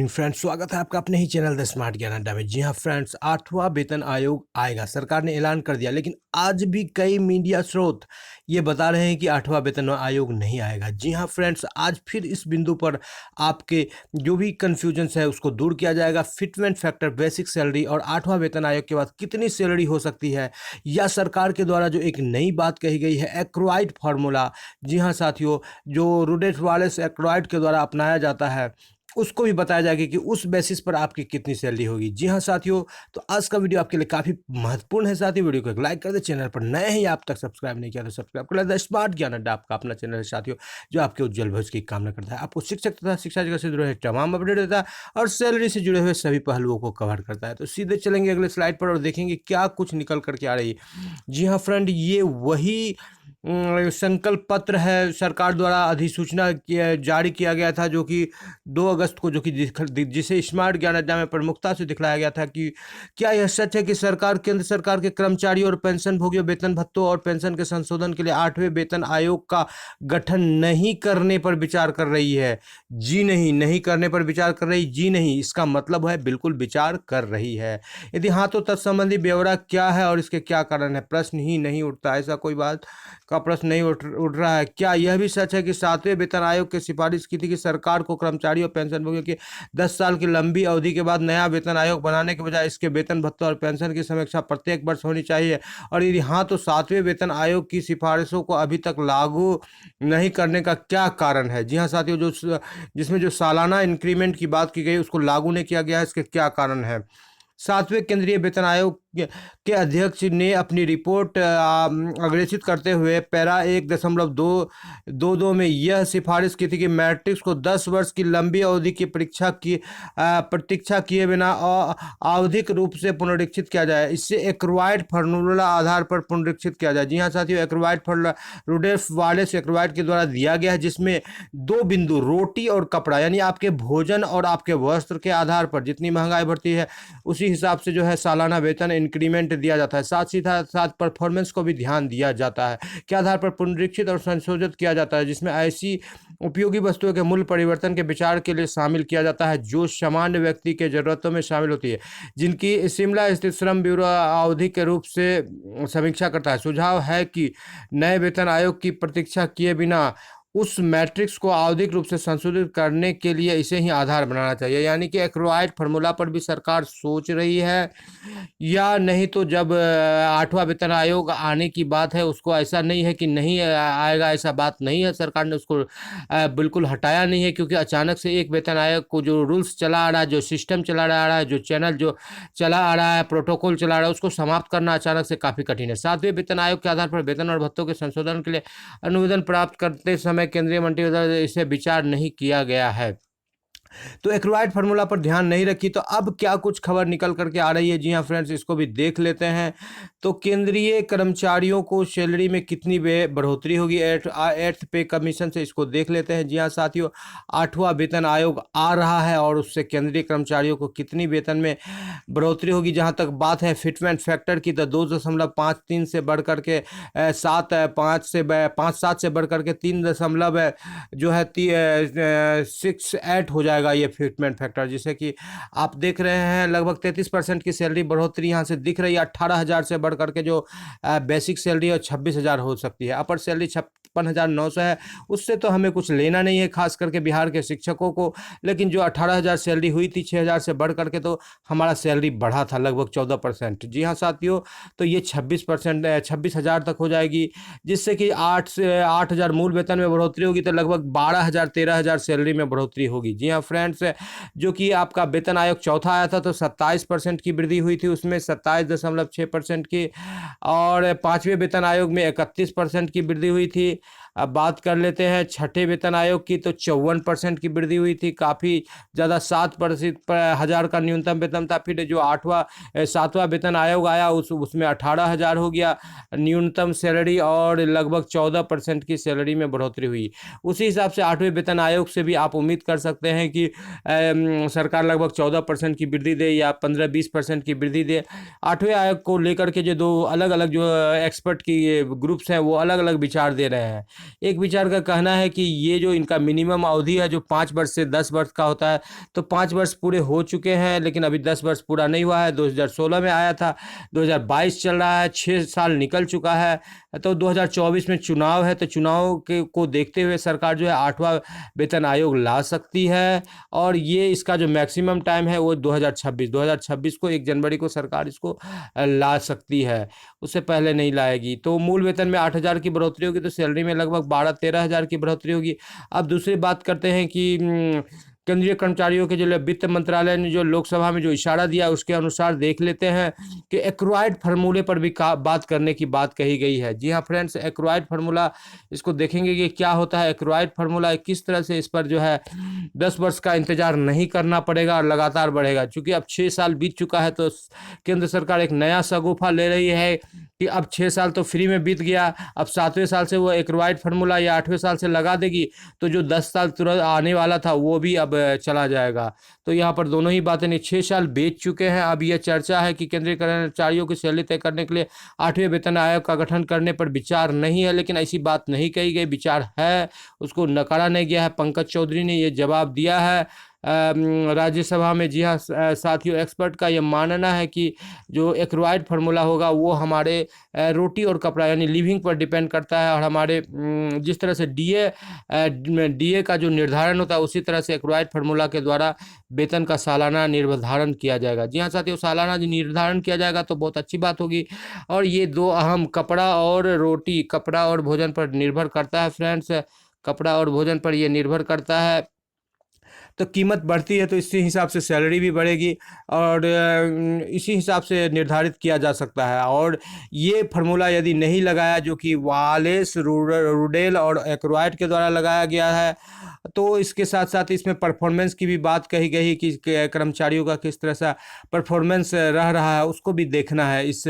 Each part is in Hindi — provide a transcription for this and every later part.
इवनिंग फ्रेंड्स, स्वागत है आपका अपने ही चैनल द स्मार्ट ज्ञान अड्डा में। जी हाँ फ्रेंड्स, 8वां वेतन आयोग आएगा, सरकार ने ऐलान कर दिया। लेकिन आज भी कई मीडिया स्रोत ये बता रहे हैं कि 8वां वेतन आयोग नहीं आएगा। जी हाँ फ्रेंड्स, आज फिर इस बिंदु पर आपके जो भी कन्फ्यूजन्स है उसको दूर किया जाएगा। फिटमेंट फैक्टर, बेसिक सैलरी और 8वां वेतन आयोग के बाद कितनी सैलरी हो सकती है, या सरकार के द्वारा जो एक नई बात कही गई है एक्रोइड फार्मूला। जी हाँ साथियों, जो रूडेट वालेस एक्रोइड के द्वारा अपनाया जाता है उसको भी बताया जाएगा कि उस बेसिस पर आपकी कितनी सैलरी होगी। जी हाँ साथियों, तो आज का वीडियो आपके लिए काफ़ी महत्वपूर्ण है। साथियों, वीडियो को एक लाइक कर दे, चैनल पर नए हैं या आप तक सब्सक्राइब नहीं किया तो सब्सक्राइब कर ले। द स्मार्ट ज्ञान अड्डा आपका अपना चैनल है साथियों, जो आपके उज्जवल भविष्य की कामना करता है। आपको शिक्षक तथा शिक्षा जगत से जुड़े हुए तमाम अपडेट देता है और सैलरी से जुड़े हुए सभी पहलुओं को कवर करता है। तो सीधे चलेंगे अगले स्लाइड पर और देखेंगे क्या कुछ निकल करके आ रही है। जी हाँ फ्रेंड, ये वही संकल्प पत्र है, सरकार द्वारा अधिसूचना जारी किया गया था, जो कि 2 अगस्त को, जो कि जिसे स्मार्ट ज्ञान अड्डा में प्रमुखता से दिखलाया गया था कि क्या यह सच है कि सरकार केंद्र सरकार के कर्मचारियों और पेंशन भोगियों वेतन भत्तों और पेंशन के संशोधन के लिए 8वें वेतन आयोग का गठन नहीं करने पर विचार कर रही है। जी नहीं, नहीं करने पर विचार कर रही, जी नहीं, इसका मतलब है बिल्कुल विचार कर रही है। यदि हाँ, तो तत्संबंधी ब्यौरा क्या है और इसके क्या कारण है? प्रश्न ही नहीं उठता, ऐसा कोई बात का प्रश्न नहीं उठ रहा है। क्या यह भी सच है कि 7वें वेतन आयोग की सिफारिश की थी कि सरकार को कर्मचारियों और पेंशनभोगियों की 10 साल की लंबी अवधि के बाद नया वेतन आयोग बनाने के बजाय इसके वेतन भत्तों और पेंशन की समीक्षा प्रत्येक वर्ष होनी चाहिए? और यदि हाँ, तो 7वें वेतन आयोग की सिफारिशों को अभी तक लागू नहीं करने का क्या कारण है? जी हाँ साथियों, जिसमें जो सालाना इंक्रीमेंट की बात की गई उसको लागू नहीं किया गया है, इसके क्या कारण है? 7वें केंद्रीय वेतन आयोग के अध्यक्ष ने अपनी रिपोर्ट अग्रेसित करते हुए पैरा 1.222 में यह सिफारिश की थी कि मैट्रिक्स को 10 वर्ष की लंबी अवधि की प्रतीक्षा किए बिना आवधिक रूप से पुनरीक्षित किया जाए। इससे एक्रोइड फार्मूला आधार पर पुनरीक्षित किया जाए। जी हाँ साथियों, एक्रोइड फार्मूला रूडेफ वालेस एक्रोइड के द्वारा दिया गया है, जिसमें 2 बिंदु, रोटी और कपड़ा, यानी आपके भोजन और आपके वस्त्र के आधार पर जितनी महंगाई बढ़ती है उसी हिसाब से जो है सालाना वेतन इंक्रीमेंट दिया जाता है। साथ ही साथ परफॉर्मेंस को भी ध्यान दिया जाता है के आधार पर पुनरीक्षित और संशोधित किया जाता है, जिसमें ऐसी उपयोगी वस्तुओं के मूल्य परिवर्तन के विचार के लिए शामिल किया जाता है जो सामान्य व्यक्ति के जरूरतों में शामिल होती है, जिनकी शिमला स्थित श्रम ब्यूरो अवधि के रूप से समीक्षा करता है। सुझाव है कि नए वेतन आयोग की प्रतीक्षा किए बिना उस मैट्रिक्स को आवधिक रूप से संशोधित करने के लिए इसे ही आधार बनाना चाहिए। यानी कि एक्रोइड फार्मूला पर भी सरकार सोच रही है, या नहीं तो जब 8वां वेतन आयोग आने की बात है उसको ऐसा नहीं है कि नहीं आएगा, ऐसा बात नहीं है। सरकार ने उसको बिल्कुल हटाया नहीं है, क्योंकि अचानक से एक वेतन आयोग को जो रूल्स चला आ रहा है, जो सिस्टम चला आ रहा है, जो चैनल जो चला आ रहा है, प्रोटोकॉल चला आ रहा है, उसको समाप्त करना अचानक से काफ़ी कठिन है। 7वें वेतन आयोग के आधार पर वेतन और भत्तों के संशोधन के लिए अनुमोदन प्राप्त करते समय केंद्रीय मंत्री द्वारा इसे विचार नहीं किया गया है, तो एक्रोइड फार्मूला पर ध्यान नहीं रखी। तो अब क्या कुछ खबर निकल करके आ रही है, जी हाँ फ्रेंड्स, इसको भी देख लेते हैं। तो केंद्रीय कर्मचारियों को सैलरी में कितनी बढ़ोतरी होगी 8th पे कमीशन से, इसको देख लेते हैं। जी हाँ साथियों, 8वां वेतन आयोग आ रहा है और उससे केंद्रीय कर्मचारियों को कितनी वेतन में बढ़ोतरी होगी। जहाँ तक बात है फिटमेंट फैक्टर की, तो 2.53 से बढ़ करके 5.7 से बढ़ करके 3 जो है 6.8 हो जाएगा ये फिटमेंट फैक्टर, जिसे कि आप देख रहे हैं लगभग 33% की सैलरी बढ़ोतरी यहाँ से दिख रही है। 18,000 से बढ़ करके जो बेसिक सैलरी है 26,000 हो सकती है। अपर सैलरी 56,900 है, उससे तो हमें कुछ लेना नहीं है, खास करके बिहार के शिक्षकों को। लेकिन जो 18,000 सैलरी हुई थी, 6,000 से बढ़ करके तो हमारा सैलरी बढ़ा था लगभग 14%। जी हाँ साथियों, तो ये 26,000 तक हो जाएगी, जिससे कि 8,000 मूल वेतन में बढ़ोतरी होगी, तो लगभग 12,000 13,000 सैलरी में बढ़ोतरी होगी। जी हाँ फ्रेंड्स, जो कि आपका वेतन आयोग चौथा आया था तो 27% की वृद्धि हुई थी, उसमें 27.6% की, और 5वें वेतन आयोग में 31% की वृद्धि हुई थी। अब बात कर लेते हैं 6ठे वेतन आयोग की, तो 54% की वृद्धि हुई थी, काफ़ी ज़्यादा। 7% पर हज़ार का न्यूनतम वेतन था। फिर जो 7वां वेतन आयोग आया उसमें 18,000 हो गया न्यूनतम सैलरी, और लगभग 14% की सैलरी में बढ़ोतरी हुई। उसी हिसाब से 8वें वेतन आयोग से भी आप उम्मीद कर सकते हैं कि सरकार लगभग 14% की वृद्धि दे या 15-20% की वृद्धि दे। 8वें आयोग को लेकर के जो 2 अलग अलग जो एक्सपर्ट की ग्रुप्स हैं वो अलग अलग विचार दे रहे हैं। एक विचार का कहना है कि ये जो इनका मिनिमम अवधि है जो 5 वर्ष से 10 वर्ष का होता है, तो 5 वर्ष पूरे हो चुके हैं, लेकिन अभी 10 वर्ष पूरा नहीं हुआ है। 2016 में आया था, 2022 चल रहा है, 6 साल निकल चुका है। तो 2024 में चुनाव है, तो चुनाव के को देखते हुए सरकार जो है 8वां वेतन आयोग ला सकती है। और ये इसका जो मैक्सिमम टाइम है वो 2026 को 1 जनवरी को सरकार इसको ला सकती है, उससे पहले नहीं लाएगी। तो मूल वेतन में 8,000 की बढ़ोतरी होगी, तो सैलरी में लगभग 12-13 हज़ार की बढ़ोतरी होगी। अब दूसरी बात करते हैं कि केंद्रीय कर्मचारियों के जो वित्त मंत्रालय ने जो लोकसभा में जो इशारा दिया उसके अनुसार देख लेते हैं कि एक्वायर्ड फार्मूले पर भी बात करने की बात कही गई है। जी हाँ फ्रेंड्स, एक्वायर्ड फार्मूला, इसको देखेंगे कि क्या होता है एक्वायर्ड फार्मूला, किस तरह से इस पर जो है 10 वर्ष का इंतजार नहीं करना पड़ेगा और लगातार बढ़ेगा। क्योंकि अब 6 साल बीत चुका है, तो केंद्र सरकार एक नया शगुफा ले रही है कि अब 6 साल तो फ्री में बीत गया, अब 7वें साल से वो एक्वायर्ड फार्मूला या 8वें साल से लगा देगी, तो जो 10 साल तुरंत आने वाला था वो भी अब चला जाएगा। तो यहाँ पर दोनों ही बातें नहीं, 6 साल बीत चुके हैं। अब यह चर्चा है कि केंद्रीय कर्मचारियों की सैलरी तय करने के लिए 8वें वेतन आयोग का गठन करने पर विचार नहीं है, लेकिन ऐसी बात नहीं कही गई, विचार है, उसको नकारा नहीं गया है। पंकज चौधरी ने ये जवाब दिया है राज्यसभा में। जी हाँ साथियों, एक्सपर्ट का ये मानना है कि जो एक्वायर्ड फार्मूला होगा वो हमारे रोटी और कपड़ा यानी लिविंग पर डिपेंड करता है, और हमारे जिस तरह से डीए का जो निर्धारण होता है उसी तरह से एक्वायर्ड फार्मूला के द्वारा वेतन का सालाना निर्धारण किया जाएगा। जी हाँ साथियों, सालाना निर्धारण किया जाएगा तो बहुत अच्छी बात होगी। और ये दो अहम, कपड़ा और रोटी, कपड़ा और भोजन पर निर्भर करता है फ्रेंड्स, कपड़ा और भोजन पर ये निर्भर करता है। तो कीमत बढ़ती है तो इसी हिसाब से सैलरी भी बढ़ेगी, और इसी हिसाब से निर्धारित किया जा सकता है। और ये फार्मूला यदि नहीं लगाया, जो कि वालेस, रूडेल और एक्वायर्ड के द्वारा लगाया गया है, तो इसके साथ साथ इसमें परफॉर्मेंस की भी बात कही गई कि कर्मचारियों का किस तरह से परफॉर्मेंस रह रहा है उसको भी देखना है इस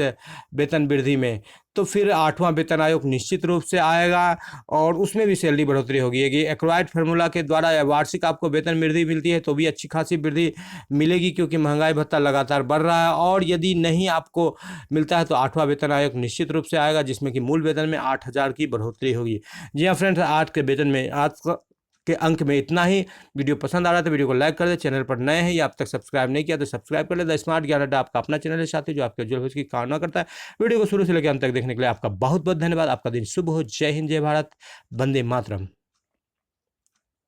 वेतन वृद्धि में। तो फिर 8वां वेतन आयोग निश्चित रूप से आएगा और उसमें भी सैलरी बढ़ोतरी होगी। एक्वायर्ड फार्मूला के द्वारा वार्षिक आपको वेतन वृद्धि मिलती है तो भी अच्छी खासी वृद्धि मिलेगी, क्योंकि महंगाई भत्ता लगातार बढ़ रहा है। और यदि नहीं आपको मिलता है तो 8वां वेतन आयोग निश्चित रूप से आएगा, जिसमें कि मूल वेतन में 8,000 की बढ़ोतरी होगी। जी हाँ फ्रेंड्स, आज के वेतन में, आज के अंक में इतना ही। वीडियो पसंद आ रहा है तो वीडियो को लाइक कर दे। चैनल पर नए हैं या अब तक सब्सक्राइब नहीं किया तो सब्सक्राइब कर ले। द स्मार्ट ज्ञान अड्डा आपका अपना चैनल है साथी, जो आपके उज्जवल भविष्य की कामना करता है। वीडियो को शुरू से लेकर अंत तक देखने के लिए आपका बहुत बहुत धन्यवाद। आपका दिन शुभ हो। जय हिंद, जय भारत, वंदे मातरम।